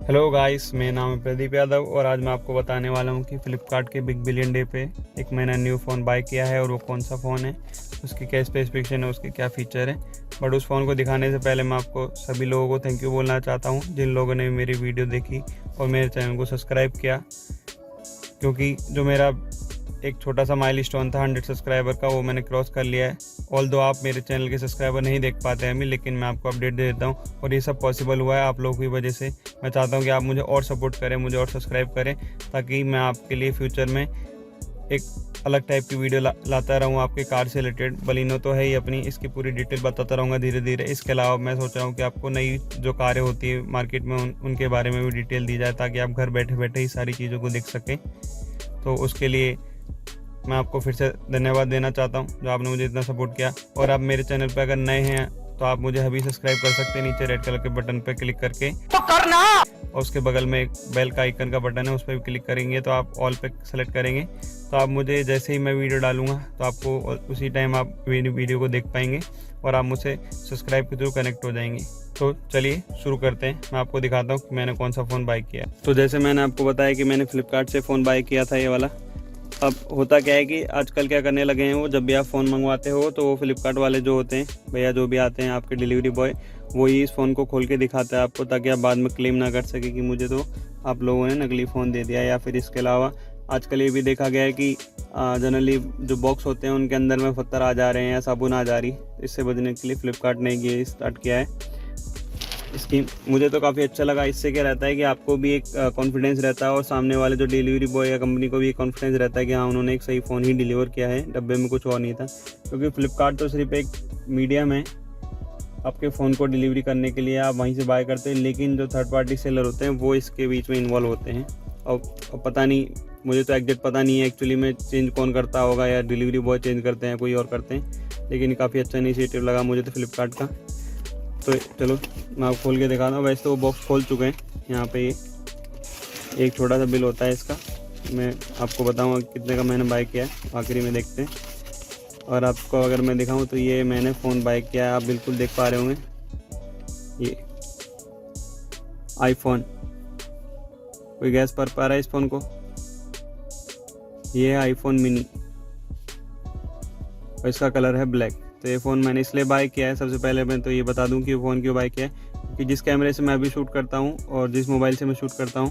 Hello guys, मेरा नाम है प्रदीप यादव और आज मैं आपको बताने वाला हूँ कि फ़्लिपकार्ट के बिग बिलियन डे पे एक मैंने न्यू फ़ोन बाय किया है और वो कौन सा फ़ोन है, उसकी क्या स्पेसिफिकेशन है, उसके क्या फ़ीचर है। बट उस फ़ोन को दिखाने से पहले मैं आपको सभी लोगों को थैंक यू बोलना चाहता हूँ जिन लोगों ने मेरी वीडियो देखी और मेरे चैनल को सब्सक्राइब किया, क्योंकि जो मेरा एक छोटा सा माइलस्टोन था 100 सब्सक्राइबर का, वो मैंने क्रॉस कर लिया है। ऑल्दो आप मेरे चैनल के सब्सक्राइबर नहीं देख पाते हैं अभी, लेकिन मैं आपको अपडेट दे देता हूँ और ये सब पॉसिबल हुआ है आप लोगों की वजह से। मैं चाहता हूँ कि आप मुझे और सपोर्ट करें, मुझे और सब्सक्राइब करें, ताकि मैं आपके लिए फ्यूचर में एक अलग टाइप की वीडियो लाता रहूँ आपके कार से रिलेटेड। बलिनो तो है ही अपनी, इसकी पूरी डिटेल बताता रहूँगा धीरे धीरे। इसके अलावा मैं सोच रहा हूँ कि आपको नई जो कारें होती है मार्केट में उनके बारे में भी डिटेल दी जाए, ताकि आप घर बैठे बैठे ही सारी चीज़ों को देख सकें। तो उसके लिए मैं आपको फिर से धन्यवाद देना चाहता हूं जो आपने मुझे इतना सपोर्ट किया। और आप मेरे चैनल पर अगर नए हैं तो आप मुझे अभी सब्सक्राइब कर सकते हैं, नीचे रेड कलर के बटन पर क्लिक करके तो करना, और उसके बगल में एक बेल का आइकन का बटन है, उस पर भी क्लिक करेंगे तो आप ऑल पे सेलेक्ट करेंगे तो आप मुझे जैसे ही मैं वीडियो डालूंगा तो आपको उसी टाइम आप मेरी वीडियो को देख पाएंगे और आप मुझसे सब्सक्राइब के थ्रू कनेक्ट हो जाएंगे। तो चलिए शुरू करते हैं। मैं आपको दिखाता हूँ कि मैंने कौन सा फ़ोन बाय किया। तो जैसे मैंने आपको बताया कि मैंने फ्लिपकार्ट से फ़ोन बाय किया था ये वाला। अब होता क्या है कि आजकल क्या करने लगे हैं, वो जब भी आप फ़ोन मंगवाते हो तो वो फ्लिपकार्ट वाले जो होते हैं भैया, जो भी आते हैं आपके डिलीवरी बॉय, वो ही इस फ़ोन को खोल के दिखाता है आपको, ताकि आप बाद में क्लेम ना कर सके कि मुझे तो आप लोगों ने नकली फ़ोन दे दिया। या फिर इसके अलावा आजकल ये भी देखा गया है कि जनरली जो बॉक्स होते हैं उनके अंदर में पत्थर आ जा रहे हैं या साबुन आ जा रही। इससे बचने के लिए फ्लिपकार्ट ने ये स्टार्ट किया है स्कीम। मुझे तो काफ़ी अच्छा लगा। इससे क्या रहता है कि आपको भी एक कॉन्फिडेंस रहता है और सामने वाले जो डिलीवरी बॉय या कंपनी को भी एक कॉन्फिडेंस रहता है कि हाँ, उन्होंने एक सही फ़ोन ही डिलीवर किया है, डब्बे में कुछ और नहीं था। क्योंकि फ्लिपकार्ट तो सिर्फ एक मीडियम है आपके फ़ोन को डिलीवरी करने के लिए, आप वहीं से बाय करते हैं, लेकिन जो थर्ड पार्टी सेलर होते हैं वो इसके बीच में इन्वॉल्व होते हैं। और पता नहीं, मुझे तो एग्जैक्ट पता नहीं है एक्चुअली में चेंज कौन करता होगा, या डिलीवरी बॉय चेंज करते हैं, कोई और करते हैं, लेकिन काफ़ी अच्छा इनिशिएटिव लगा मुझे तो फ्लिपकार्ट का। तो चलो मैं आपको खोल के दिखाता हूँ। वैसे तो वो बॉक्स खोल चुके हैं। यहाँ पे ये एक छोटा सा बिल होता है इसका, मैं आपको बताऊँगा कितने का मैंने बाय किया है, आखिरी में देखते हैं। और आपको अगर मैं दिखाऊँ तो ये मैंने फ़ोन बाय किया है, आप बिल्कुल देख पा रहे होंगे, ये आईफोन। कोई गैस कर पा रहा है इस फ़ोन को? ये है आईफोन मिनी और इसका कलर है ब्लैक। तो ये फ़ोन मैंने इसलिए बाय किया है, सबसे पहले मैं तो ये बता दूं कि फ़ोन क्यों बाय किया है। क्योंकि जिस कैमरे से मैं अभी शूट करता हूं और जिस मोबाइल से मैं शूट करता हूं,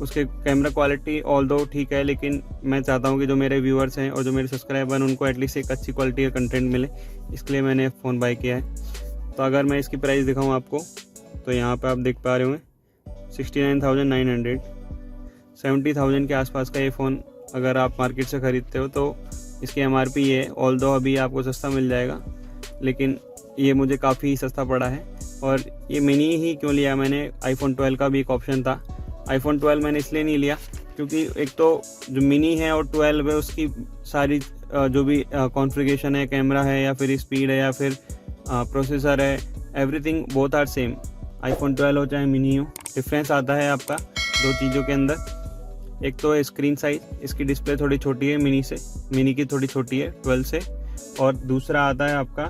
उसके कैमरा क्वालिटी ऑल्दो ठीक है, लेकिन मैं चाहता हूं कि जो मेरे व्यूअर्स हैं और जो मेरे सब्सक्राइबर हैं उनको एटलीस्ट एक अच्छी क्वालिटी का कंटेंट मिले, इसलिए मैंने फ़ोन बाय किया है। तो अगर मैं इसकी प्राइस दिखाऊँ आपको तो यहाँ पर आप देख पा रहे होंगे 69,900, 70,000 के आसपास का ये फ़ोन अगर आप मार्केट से ख़रीदते हो तो इसकी MRP ये है। ऑल्दो अभी आपको सस्ता मिल जाएगा, लेकिन ये मुझे काफ़ी सस्ता पड़ा है। और ये मिनी ही क्यों लिया मैंने, आईफोन 12 का भी एक ऑप्शन था। आईफोन 12 मैंने इसलिए नहीं लिया क्योंकि एक तो जो मिनी है और 12 है उसकी सारी जो भी कॉन्फ़िगरेशन है, कैमरा है या फिर स्पीड है या फिर प्रोसेसर है, everything both are same. IPhone 12 हो चाहे मिनी हो, डिफरेंस आता है आपका दो चीज़ों के अंदर। एक तो है स्क्रीन साइज, इसकी डिस्प्ले थोड़ी छोटी है मिनी की थोड़ी छोटी है 12 से, और दूसरा आता है आपका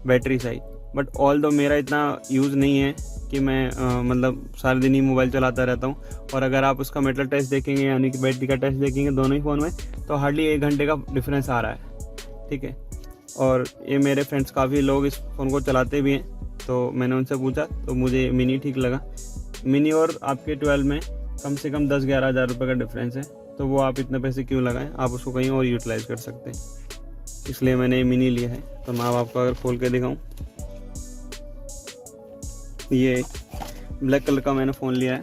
बैटरी साइज। बट ऑल दो मेरा इतना यूज़ नहीं है कि मैं मतलब सारे दिन ही मोबाइल चलाता रहता हूँ। और अगर आप उसका मेटल टेस्ट देखेंगे यानी कि बैटरी का टेस्ट देखेंगे दोनों ही फ़ोन में, तो हार्डली 1 घंटे का डिफरेंस आ रहा है, ठीक है। और ये मेरे फ्रेंड्स काफ़ी लोग इस फ़ोन को चलाते भी हैं, तो मैंने उनसे पूछा तो मुझे मिनी ठीक लगा। मिनी और आपके 12 में कम से कम 10-11 हज़ार रुपये का डिफरेंस है, तो वो आप इतने पैसे क्यों लगाएं, आप उसको कहीं और यूटिलाइज़ कर सकते हैं, इसलिए मैंने ये मिनी लिया है। तो मैं आपको अगर खोल के दिखाऊं, ये ब्लैक कलर का मैंने फ़ोन लिया है।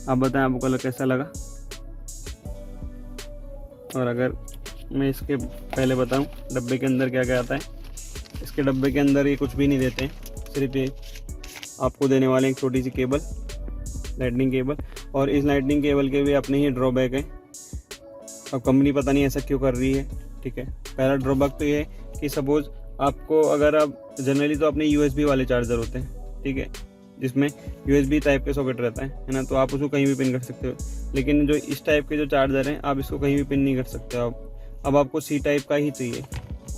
आप बताएं आपको कलर कैसा लगा। और अगर मैं इसके पहले बताऊं डब्बे के अंदर क्या क्या आता है, इसके डब्बे के अंदर ये कुछ भी नहीं देते हैं, सिर्फ ये आपको देने वाले एक छोटी सी केबल, लाइटनिंग केबल। और इस लाइटनिंग केबल के भी अपने ही ड्रॉबैक है। अब कंपनी पता नहीं ऐसा क्यों कर रही है, ठीक है। पहला ड्रॉबैक तो ये है कि सपोज़ आपको, अगर आप जनरली तो अपने USB वाले चार्जर होते हैं, ठीक है, जिसमें USB टाइप के सॉकेट रहता है ना, तो आप उसको कहीं भी पिन कर सकते हो। लेकिन जो इस टाइप के जो चार्जर हैं, आप इसको कहीं भी पिन नहीं कर सकते हो। अब आपको C टाइप का ही चाहिए।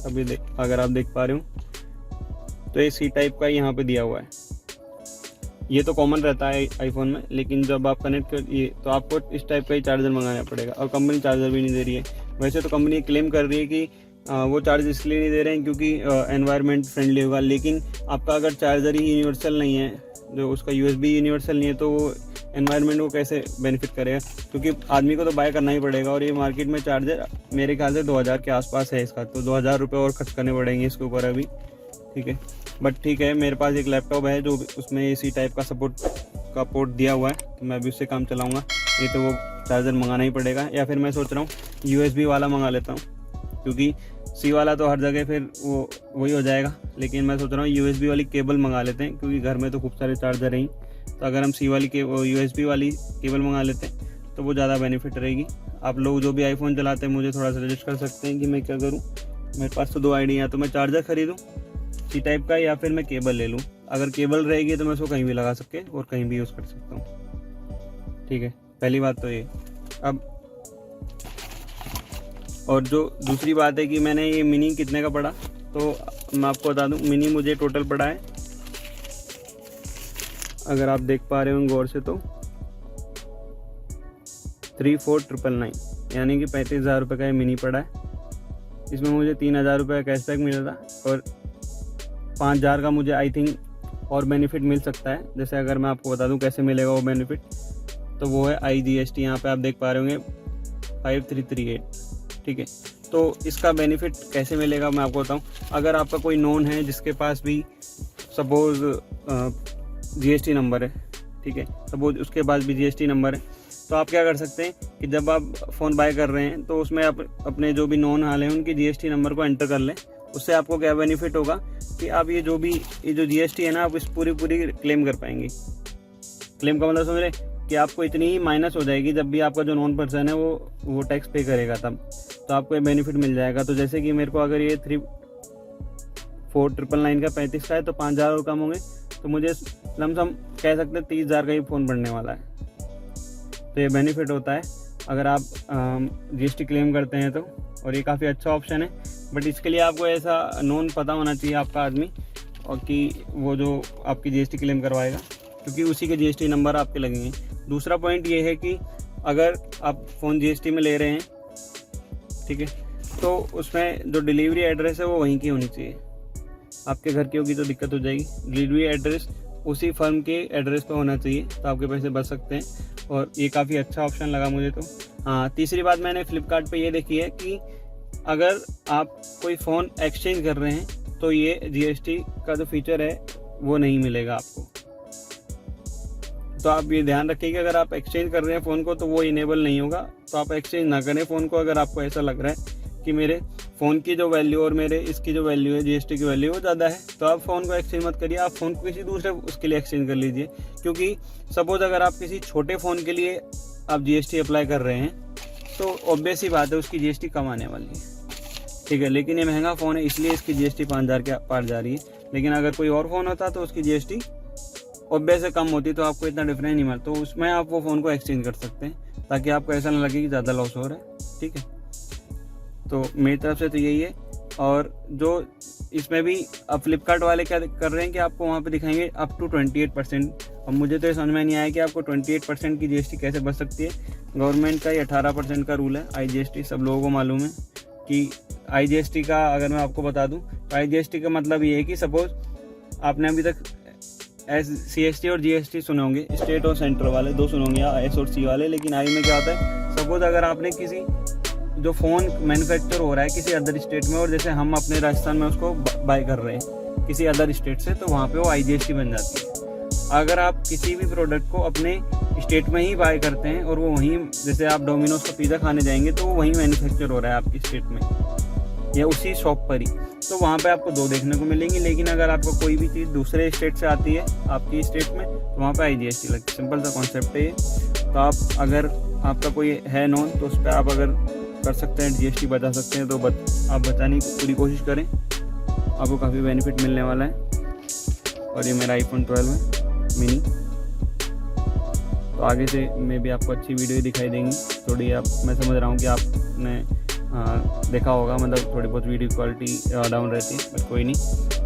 अभी अगर आप देख पा रहे हो तो ये C टाइप का यहाँ पे दिया हुआ है। ये तो कॉमन रहता है आईफोन में, लेकिन जब आप कनेक्ट करिए तो आपको इस टाइप का ही चार्जर मंगाना पड़ेगा, और कंपनी चार्जर भी नहीं दे रही है। वैसे तो कंपनी क्लेम कर रही है कि वो चार्ज इसलिए नहीं दे रहे हैं क्योंकि एनवायरनमेंट फ्रेंडली होगा, लेकिन आपका अगर चार्जर ही यूनिवर्सल नहीं है, जो उसका USB यूनिवर्सल नहीं है, तो वो एनवायरनमेंट को कैसे बेनिफिट करेगा, क्योंकि आदमी को तो बाय करना ही पड़ेगा। और ये मार्केट में चार्जर मेरे ख्याल से 2000 के आसपास है इसका, तो 2000 रुपये और खर्च करने पड़ेंगे इसके ऊपर अभी, ठीक है। बट ठीक है, मेरे पास एक लैपटॉप है जो उसमें इसी टाइप का सपोर्ट का पोर्ट दिया हुआ है, तो मैं अभी उससे काम चलाऊँगा। ये तो वो चार्जर मंगाना ही पड़ेगा, या फिर मैं सोच रहा हूँ USB वाला मंगा लेता हूँ, क्योंकि C वाला तो हर जगह फिर वो वही हो जाएगा। लेकिन मैं सोच रहा हूँ USB वाली केबल मंगा लेते हैं, क्योंकि घर में तो खूब सारे चार्जर हैं, तो अगर हम C वाली USB वाली केबल मंगा लेते हैं तो वो ज़्यादा बेनिफिट रहेगी। आप लोग जो भी आईफोन चलाते हैं मुझे थोड़ा सजेस्ट कर सकते हैं कि मैं क्या करूँ। मेरे पास तो 2 आइडिया, तो मैं चार्जर खरीदूँ C टाइप का, या फिर मैं केबल ले लूँ। अगर केबल रहेगी तो मैं उसको कहीं भी लगा सके और कहीं भी यूज़ कर सकता हूँ, ठीक है। पहली बात तो ये। अब और जो दूसरी बात है कि मैंने ये मिनी कितने का पड़ा, तो मैं आपको बता दूं, मिनी मुझे टोटल पड़ा है, अगर आप देख पा रहे हो गौर से, तो 34,999, यानी कि 35,000 रुपये का ये मिनी पड़ा है। इसमें मुझे 3,000 रुपये का कैशबैक मिला था, और 5,000 का मुझे आई थिंक और बेनिफिट मिल सकता है। जैसे अगर मैं आपको बता दूं कैसे मिलेगा वो बेनिफिट, तो वो है IGST, यहाँ पे आप देख पा रहे होंगे 5338, ठीक है। तो इसका बेनिफिट कैसे मिलेगा मैं आपको बताऊं। अगर आपका कोई नोन है जिसके पास भी सपोज GST नंबर है, ठीक है, सपोज उसके पास भी GST नंबर है, तो आप क्या कर सकते हैं कि जब आप फ़ोन बाय कर रहे हैं तो उसमें आप अपने जो भी नोन हाल हैं उनकी GST नंबर को एंटर कर लें। उससे आपको क्या बेनिफिट होगा कि आप ये जो GST है ना, आप इस पूरी क्लेम कर पाएंगे। क्लेम का मतलब समझ रहे कि आपको इतनी ही माइनस हो जाएगी जब भी आपका जो नॉन पर्सन है वो टैक्स पे करेगा, तब तो आपको ये बेनिफिट मिल जाएगा। तो जैसे कि मेरे को अगर ये 34,999 का 35 का है, तो 5,000 और कम होंगे, तो मुझे लमसम कह सकते हैं 30,000 का ही फ़ोन पड़ने वाला है। तो ये बेनिफिट होता है अगर आप GST क्लेम करते हैं तो, और ये काफ़ी अच्छा ऑप्शन है। बट इसके लिए आपको ऐसा नोन पता होना चाहिए आपका आदमी, और कि वो जो आपकी GST क्लेम करवाएगा, क्योंकि उसी के GST नंबर आपके लगेंगे। दूसरा पॉइंट ये है कि अगर आप फ़ोन GST में ले रहे हैं, ठीक है, तो उसमें जो डिलीवरी एड्रेस है वो वहीं की होनी चाहिए। आपके घर की होगी तो दिक्कत हो जाएगी। डिलीवरी एड्रेस उसी फर्म के एड्रेस पर होना चाहिए, तो आपके पैसे बच सकते हैं, और ये काफ़ी अच्छा ऑप्शन लगा मुझे तो। हाँ, तीसरी बात मैंने फ्लिपकार्ट पे ये देखी है कि अगर आप कोई फ़ोन एक्सचेंज कर रहे हैं तो ये GST का जो फीचर है वो नहीं मिलेगा आपको। तो आप ये ध्यान रखिए कि अगर आप एक्सचेंज कर रहे हैं फ़ोन को तो वो इनेबल नहीं होगा, तो आप एक्सचेंज ना करें फ़ोन को। अगर आपको ऐसा लग रहा है कि मेरे फ़ोन की जो वैल्यू और मेरे इसकी जो वैल्यू है GST की वैल्यू वो ज़्यादा है, तो आप फ़ोन को एक्सचेंज मत करिए, आप फ़ोन को किसी दूसरे उसके लिए एक्सचेंज कर लीजिए। क्योंकि सपोज़ अगर आप किसी छोटे फ़ोन के लिए आप GST अप्लाई कर रहे हैं तो ऑब्वियस ही बात है उसकी GST कम आने वाली है, ठीक है। लेकिन ये महंगा फ़ोन है इसलिए इसकी GST 5,000 के पार जा रही है। लेकिन अगर कोई और फ़ोन होता तो उसकी GST ऑब्वियस से कम होती, तो आपको इतना डिफरेंस नहीं मिलता। तो उसमें आप वो फ़ोन को एक्सचेंज कर सकते हैं, ताकि आपको ऐसा ना लगे कि ज़्यादा लॉस हो रहा है, ठीक है। तो मेरी तरफ से तो यही है। और जो इसमें भी अब फ्लिपकार्ट वाले क्या कर रहे हैं कि आपको वहाँ पे दिखाएंगे अप टू 28%। अब मुझे तो ये समझ में नहीं आया कि आपको 28% की GST कैसे बच सकती है। गवर्नमेंट का ये 18% का रूल है IGST, सब लोगों को मालूम है कि IGST का अगर मैं आपको बता दूँ तो IGST का मतलब ये है कि सपोज आपने अभी तक CST और GST सुने होंगे, स्टेट और सेंट्रल वाले 2 सुने होंगे, S और C वाले। लेकिन आई में क्या होता है, सपोज अगर आपने किसी जो फ़ोन मैन्युफैक्चर हो रहा है किसी अदर स्टेट में, और जैसे हम अपने राजस्थान में उसको बाय कर रहे हैं किसी अदर स्टेट से, तो वहाँ पे वो IGST बन जाती है। अगर आप किसी भी प्रोडक्ट को अपने स्टेट में ही बाय करते हैं और वो वहीं, जैसे आप डोमिनोज का पिज़्ज़ा खाने जाएंगे तो वो वहीं मैन्युफैक्चर हो रहा है आपकी स्टेट में या उसी शॉप पर ही, तो वहाँ पे आपको 2 देखने को मिलेंगी। लेकिन अगर आपको कोई भी चीज़ दूसरे स्टेट से आती है आपकी स्टेट में, तो वहाँ पे IGST लगती है। सिंपल सा कॉन्सेप्ट है ये। तो आप अगर आपका कोई है नोन तो उस पर आप अगर कर सकते हैं GST बचा सकते हैं, तो आप बचाने की पूरी कोशिश करें, आपको काफ़ी बेनिफिट मिलने वाला है। और ये मेरा iPhone 12 है मिनी। तो आगे से मैं भी आपको अच्छी वीडियो दिखाई देंगी थोड़ी। मैं समझ रहा हूँ कि आपने देखा होगा, मतलब थोड़ी बहुत वीडियो क्वालिटी डाउन रहती है, बट कोई नहीं।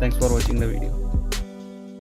Thanks for watching the video.